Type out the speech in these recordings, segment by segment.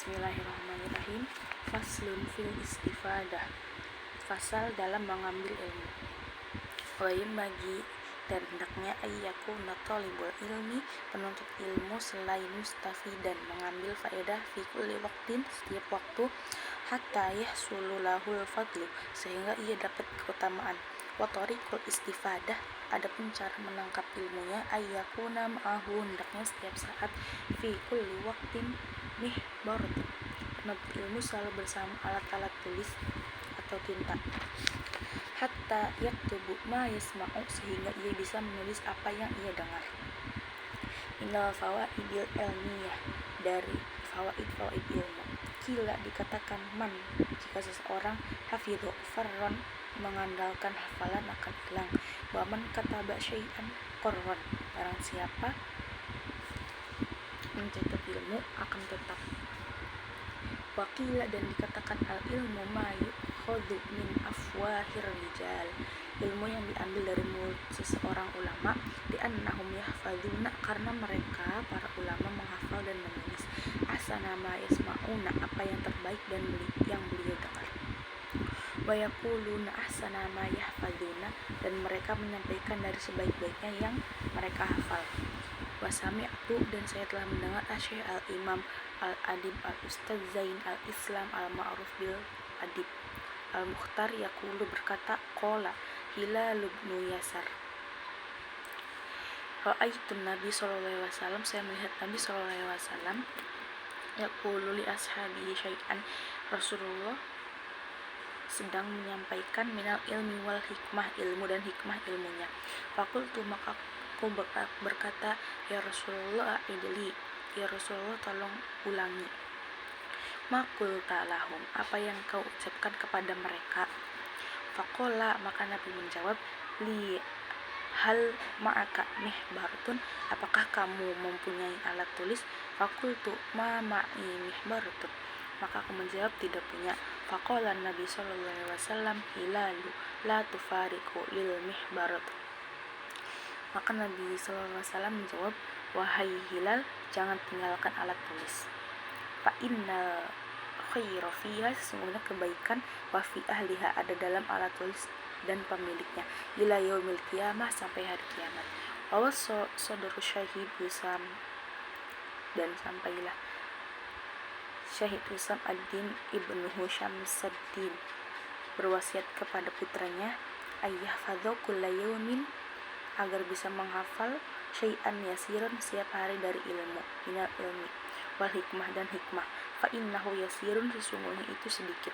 Bismillahirrahmanirrahim. Faslun fil istifadah. Fasal dalam mengambil ilmu. Wayan bagi dan hendaknya ayyakuna talibul ilmi, penuntut ilmu selain mustafidan, mengambil faedah fi kulli waqtin, setiap waktu, hatta yahsulu lahul fadlu, sehingga ia dapat keutamaan. Wa tariqul istifadah, adapun cara menangkap ilmunya, ayyakuna ma'ahu, hendaknya setiap saat, fi kulli waqtin mihbaratun, penuntut ilmu selalu bersama alat-alat tulis atau tinta, hatta yaktubu ma yasma'u, sehingga ia bisa menulis apa yang ia dengar. Minal fawaidil ilmiyah, dari fawaid ilmu. Kila, dikatakan, man, jika seseorang, hafidhu farron, mengandalkan hafalan akan hilang. Wa man kataba syai'an qarron, barang siapa mencatat ilmu akan tetap. Wakila, dan dikatakan, al ilmu ma yukhadhu min afwahir rijal, ilmu yang diambil dari mulut seseorang ulama, li'annahum yahfadhuna, karena mereka para ulama menghafal dan menulis, ahsana ma yasma'una, apa yang terbaik dan yang beliau dengar. Wa yaquluna ahsana ma yahfadhuna, dan mereka menyampaikan dari sebaik-baiknya yang mereka hafal. Wa sami'tu, dan saya telah mendengar Syekh al-Imam al-Adib al-Ustaz Zain al-Islam al-Ma'ruf bil Adib al-Mukhtar yaqulu, berkata, qala Hilal bin Yasar, ra'aitu Nabi sallallahu alaihi wasallam, saya melihat Nabi sallallahu alaihi wasallam, yaqulu li ashabihi syai'an, Rasulullah sedang menyampaikan minal ilmi wal hikmah, ilmu dan hikmah ilmunya. Fakultu, maka aku berkata, ya Rasulullah idli, ya Rasulullah tolong ulangi. Makul ta'lahum, apa yang kau ucapkan kepada mereka? Faqala, maka Nabi menjawab, li hal ma'aka mihbaratun, apakah kamu mempunyai alat tulis? Fakultu ma ma'i mihbaratun, maka aku menjawab, tidak punya. Faqala Nabi sallallahu alaihi wasallam, hilalu la tufariqu lil mihbarat, maka Nabi sallallahu alaihi wasallam menjawab, wahai Hilal, jangan tinggalkan alat tulis. Fa innal khaira fiha, sesungguhnya kebaikan, wa fi ahliha, ada dalam alat tulis dan pemiliknya, ila yaumil qiyamah, sampai hari kiamat. Wa sadru syahid Husam, dan sampailah Syahid Husam ad-Din ibnu Syamsuddin berwasiat kepada putranya, ayah fadhu kulla yaumin, agar bisa menghafal syai'an yasiran, setiap hari dari ilmu, minal ilmi wal hikmah, dan hikmah. Fa innahu yasirun, sesungguhnya itu sedikit.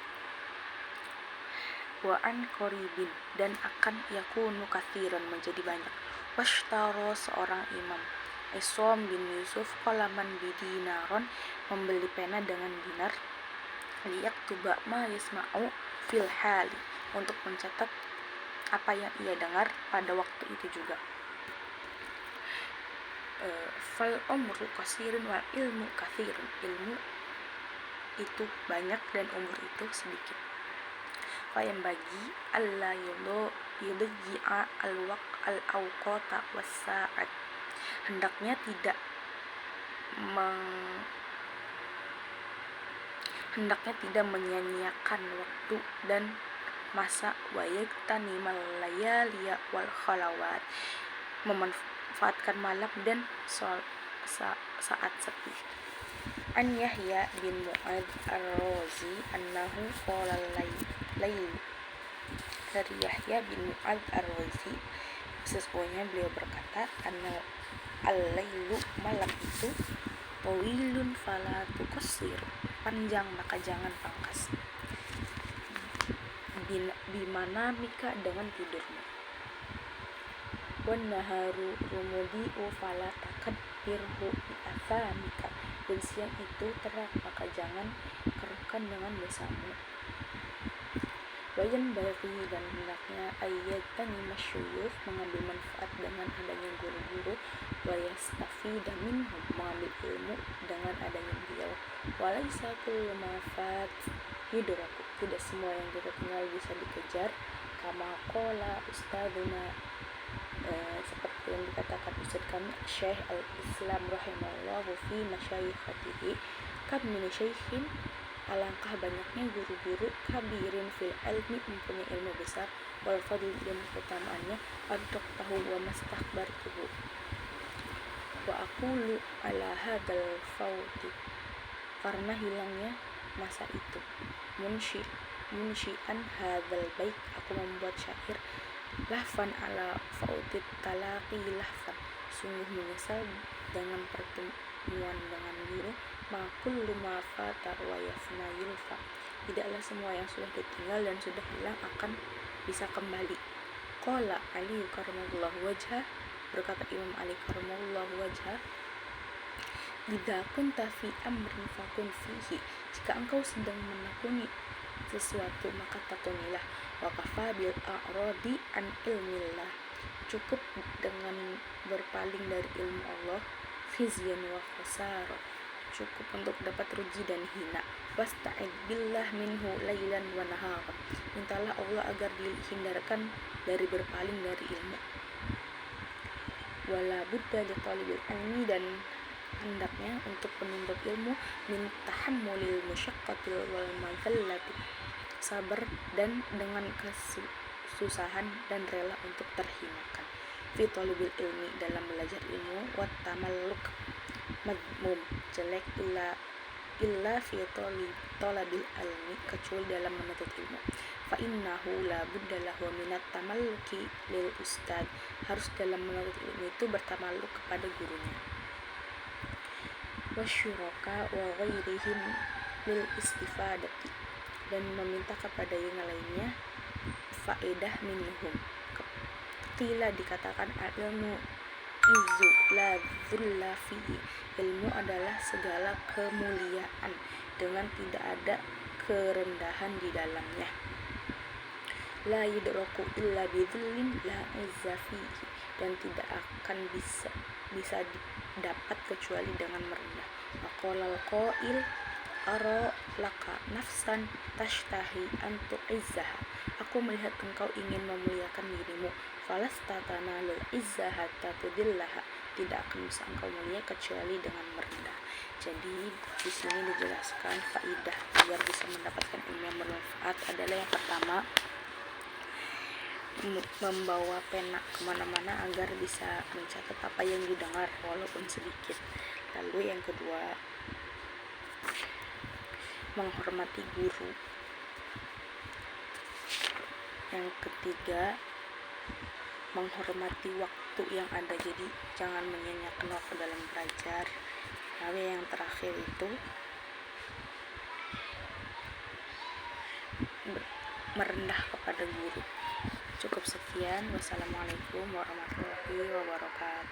Wa an qaribin, dan akan yakunu kathiran, menjadi banyak. Washtaro, seorang imam, Isom bin Yusuf, qalaman bidinaron, membeli pena dengan dinar, liyaktuba ma yasma'u fil hali, untuk mencatat apa yang ia dengar pada waktu itu juga. Fal umru qasirun wal ilmu kathirun, ilmu itu banyak dan umur itu sedikit. Fayam bagi alla yudhi'a al-awqata was-sa'at, hendaknya tidak menyia-nyiakan waktu dan masa, wa yaktanimal layaliya wal khalawat, memanfaatkan malam dan saat sepi. An Yahya bin Mu'ad ar-Razi annahu qala layl, dari Yahya bin Mu'ad ar-Razi, sesungguhnya beliau berkata, al-lailu, malam itu, tawilun fala tuqassir, panjang maka jangan pangkas, bimana mika, dengan tidurmu, wan naharu rumudi'u fala takaddirhu bi athamika, dan siang itu terang maka jangan keruhkan dengan dosamu. Wayan bagi, dan hendaknya ayyatani masyuyukh, mengambil manfaat dengan adanya guru-guru, wayastafida minhum, mengambil ilmu dengan adanya beliau. Walaysa kullu ma fat yudraku, tidak semua yang kita tinggal bisa dikejar. Kama qala ustadzuna, seperti yang dikatakan ustadz kami Syekh al-Islam rahimahullah fi masyayikhatihi, kam min syaikhin, alangkah banyaknya guru-guru kabirin fil ilmi, mempunyai ilmu besar, wal fadli dan keutamaannya, adok tahu wa mastakbartuhu wa aqulu ala hadal fauti, karena hilangnya masa itu, munsyi'an hadal bait, aku membuat syair, lahfan ala fautit talaqi lahfan, sungguh menyesal dengan pertemuan dengan guru, makul luma fata wa yafna yulfa, tidaklah semua yang sudah ditinggal dan sudah hilang akan bisa kembali. Qala Ali karamallahu wajhah, berkata Imam Ali karamallahu wajhah, idza kunta fi amrin fakun fihi, jika engkau sedang menekuni sesuatu maka tekunilah, wa kafa bil a'radi an ilmillah, cukup dengan berpaling dari ilmu Allah, khizyan wa khasara, cukup untuk dapat rugi dan hina, wasta'id billah minhu lailan wa nahara, mintalah Allah agar dihindarkan dari berpaling dari ilmu. Wala budda li talibil ilmi, dan hendaknya untuk penuntut ilmu, min tahammulil musyaqqatil wal mazallati, sabar dan dengan kesusahan dan rela untuk terhinakan, fi talibil ilmi, dalam belajar ilmu, wat tamalluk, madmum, jelek, illa fi talabil ilmi, kecuali dalam menuntut ilmu, fa innahu la budda lahu minat tamalluki lil ustad, harus dalam menuntut ilmu itu bertamalluk kepada gurunya, wasyuraka wa ghairihim lil istifadati, dan meminta kepada yang lainnya faedah minhum. Qila, dikatakan, ilmu izu la dhulla fihi, ilmu adalah segala kemuliaan dengan tidak ada kerendahan di dalamnya, la yudraku illa bidhullin la izza fihi, dan tidak akan bisa didapat kecuali dengan merendah. Waqalal qail ara laka nafsan tashtahi an tu'izzaha, aku melihat engkau ingin memuliakan dirimu, falastatana lil izzaha tatudillaha, tidak akan bisa engkau mulia kecuali dengan merendah. Jadi di sini dijelaskan faidah agar bisa mendapatkan ilmu yang bermanfaat adalah yang pertama, membawa pena kemana-mana agar bisa mencatat apa yang didengar walaupun sedikit. Lalu yang kedua, menghormati guru. Yang ketiga, menghormati waktu yang ada, jadi jangan menyanyiakan waktu dalam belajar. Lalu yang terakhir itu merendah kepada guru. Cukup sekian. Wassalamualaikum warahmatullahi wabarakatuh.